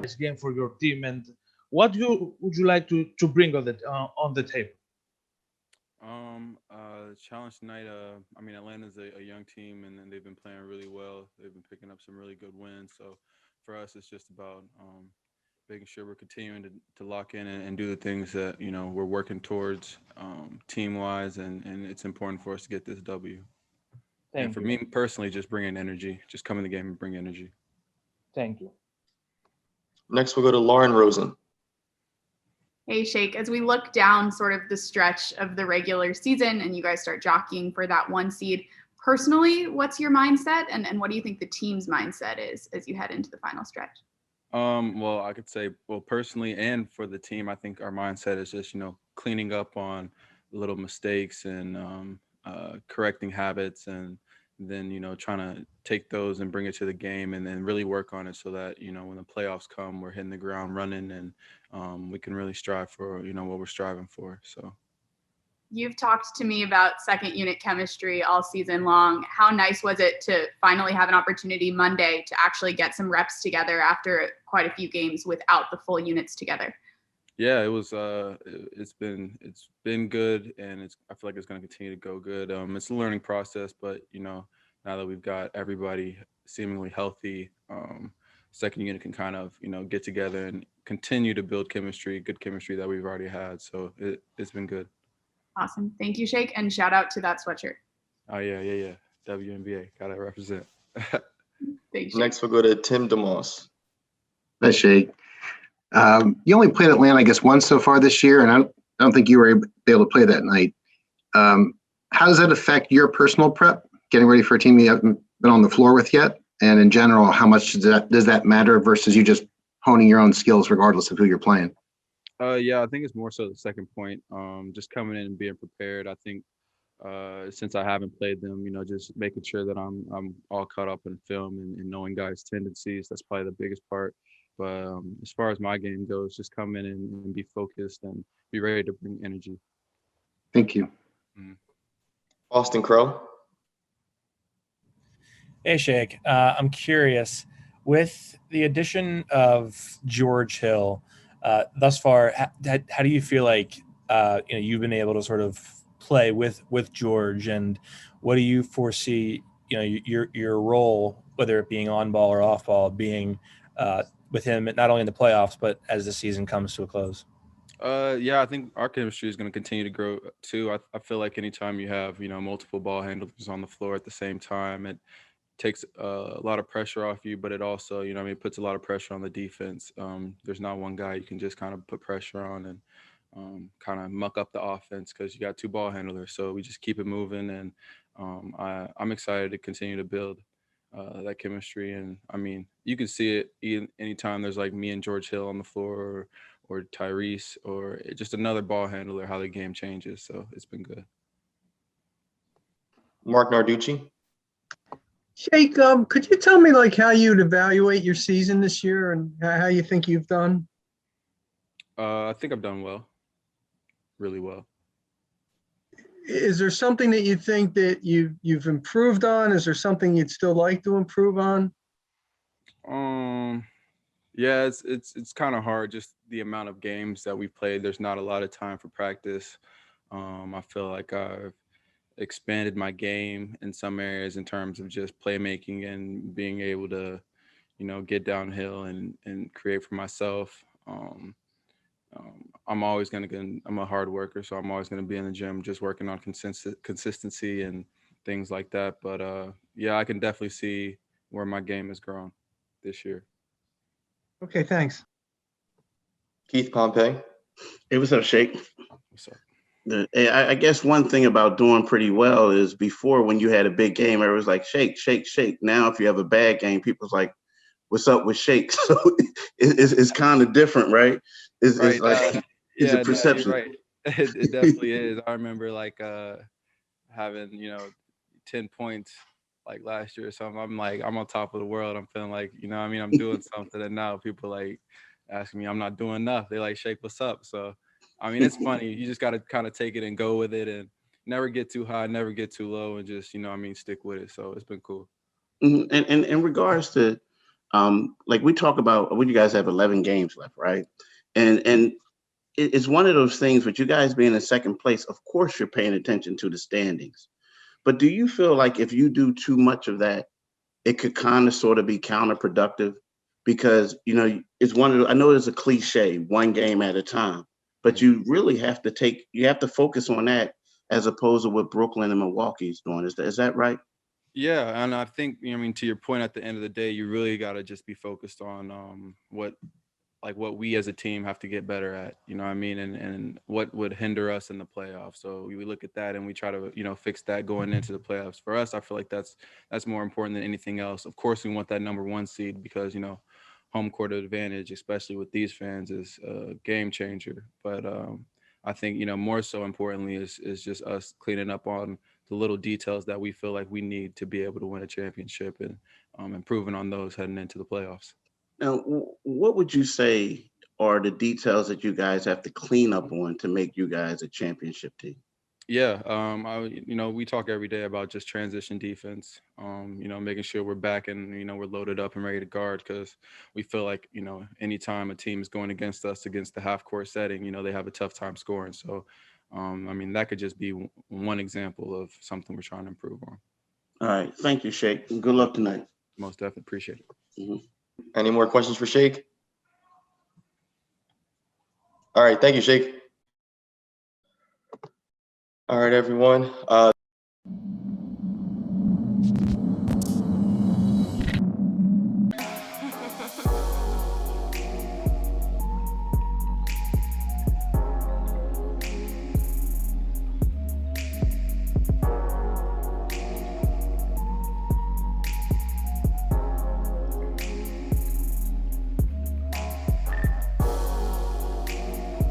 nice game for your team. And what would you like to bring on the table? Challenge tonight. I mean, Atlanta's a young team, and then they've been playing really well. They've been picking up some really good wins. So for us, it's just about making sure we're continuing to lock in and do the things that we're working towards team wise, and it's important for us to get this W. And Thank for you. me personally, just bringing energy, just come in the game and bring energy. Thank you. Next, we'll go to Lauren Rosen. Hey, Shake, as we look down sort of the stretch of the regular season and you guys start jockeying for that 1 seed, personally, what's your mindset and what do you think the team's mindset is as you head into the final stretch? Well, I could say, well, personally and for the team, I think our mindset is just, cleaning up on little mistakes and correcting habits, and then, trying to take those and bring it to the game and then really work on it so that, when the playoffs come, we're hitting the ground running and we can really strive for, what we're striving for. So. You've talked to me about second unit chemistry all season long. How nice was it to finally have an opportunity Monday to actually get some reps together after quite a few games without the full units together? Yeah, it was. It's been good, and I feel like it's going to continue to go good. It's a learning process, but now that we've got everybody seemingly healthy, second unit can kind of get together and continue to build good chemistry that we've already had. So it's been good. Awesome. Thank you, Shake, and shout out to that sweatshirt. Oh, yeah. WNBA. Got to represent. Thanks, Shake. Next, we'll go to Tim DeMoss. Hi, Shake. You only played Atlanta, I guess, once so far this year, and I don't think you were able to play that night. How does that affect your personal prep, getting ready for a team you haven't been on the floor with yet? And in general, how much does that matter versus you just honing your own skills regardless of who you're playing? Yeah, I think it's more so the second point. Just coming in and being prepared. I think since I haven't played them, just making sure that I'm all caught up in film and knowing guys' tendencies. That's probably the biggest part. But as far as my game goes, just come in and be focused and be ready to bring energy. Thank you. Mm-hmm. Austin Crow. Hey, Shake. I'm curious, with the addition of George Hill, thus far, how do you feel like you've been able to sort of play with George, and what do you foresee your role, whether it being on ball or off ball, being with him not only in the playoffs but as the season comes to a close? Yeah, I think our chemistry is going to continue to grow too. I feel like anytime you have multiple ball handlers on the floor at the same time, it takes a lot of pressure off you, but it also puts a lot of pressure on the defense. There's not one guy you can just kind of put pressure on and kind of muck up the offense because you got two ball handlers. So we just keep it moving, and I'm excited to continue to build that chemistry. And I mean, you can see it anytime there's like me and George Hill on the floor, or Tyrese, or just another ball handler, how the game changes. So it's been good. Mark Narducci. Shake, could you tell me like how you'd evaluate your season this year and how you think you've done? I think I've done well, really well. Is there something that you think that you've improved on? Is there something you'd still like to improve on? Yeah, it's kind of hard, just the amount of games that we played. There's not a lot of time for practice. I feel like I've expanded my game in some areas in terms of just playmaking and being able to, get downhill and create for myself. I'm a hard worker, so I'm always gonna be in the gym, just working on consistency and things like that. But yeah, I can definitely see where my game has grown this year. Okay, thanks. Keith Pompey. Hey, what's up, Shake? What's up? I guess one thing about doing pretty well is before, when you had a big game, everyone's like, Shake, Shake, Shake. Now, if you have a bad game, people's like, what's up with Shake? So it's kind of different, right? It's like, it's a perception. No, you're right. It definitely is. I remember like having 10 points like last year or something. I'm like, I'm on top of the world. I'm feeling like, I'm doing something, and now people like asking me, I'm not doing enough. They like, Shake, what's up? So I mean, it's funny. You just got to kind of take it and go with it, and never get too high, never get too low, and just stick with it. So it's been cool. And in regards to like we talk about, when you guys have 11 games left, right? And it's one of those things with you guys being in second place. Of course, you're paying attention to the standings, but do you feel like if you do too much of that, it could kind of sort of be counterproductive? Because, you know, it's one of the, I know it's a cliche, one game at a time, but you really have to focus on that as opposed to what Brooklyn and Milwaukee is doing. Is that right? Yeah, and I think, I mean, to your point, at the end of the day, you really got to just be focused on what we as a team have to get better at, you know what I mean? And what would hinder us in the playoffs. So we look at that and we try to, fix that going into the playoffs. For us, I feel like that's more important than anything else. Of course, we want that number one seed because, home court advantage, especially with these fans, is a game changer. But I think, more so importantly is just us cleaning up on the little details that we feel like we need to be able to win a championship and improving on those heading into the playoffs. Now, what would you say are the details that you guys have to clean up on to make you guys a championship team? Yeah, we talk every day about just transition defense, making sure we're back and, we're loaded up and ready to guard, because we feel like, anytime a team is going against us against the half court setting, they have a tough time scoring. So, that could just be one example of something we're trying to improve on. All right. Thank you, Shake. Good luck tonight. Most definitely appreciate it. Mhm. Any more questions for Shake? All right, thank you, Shake. All right, everyone.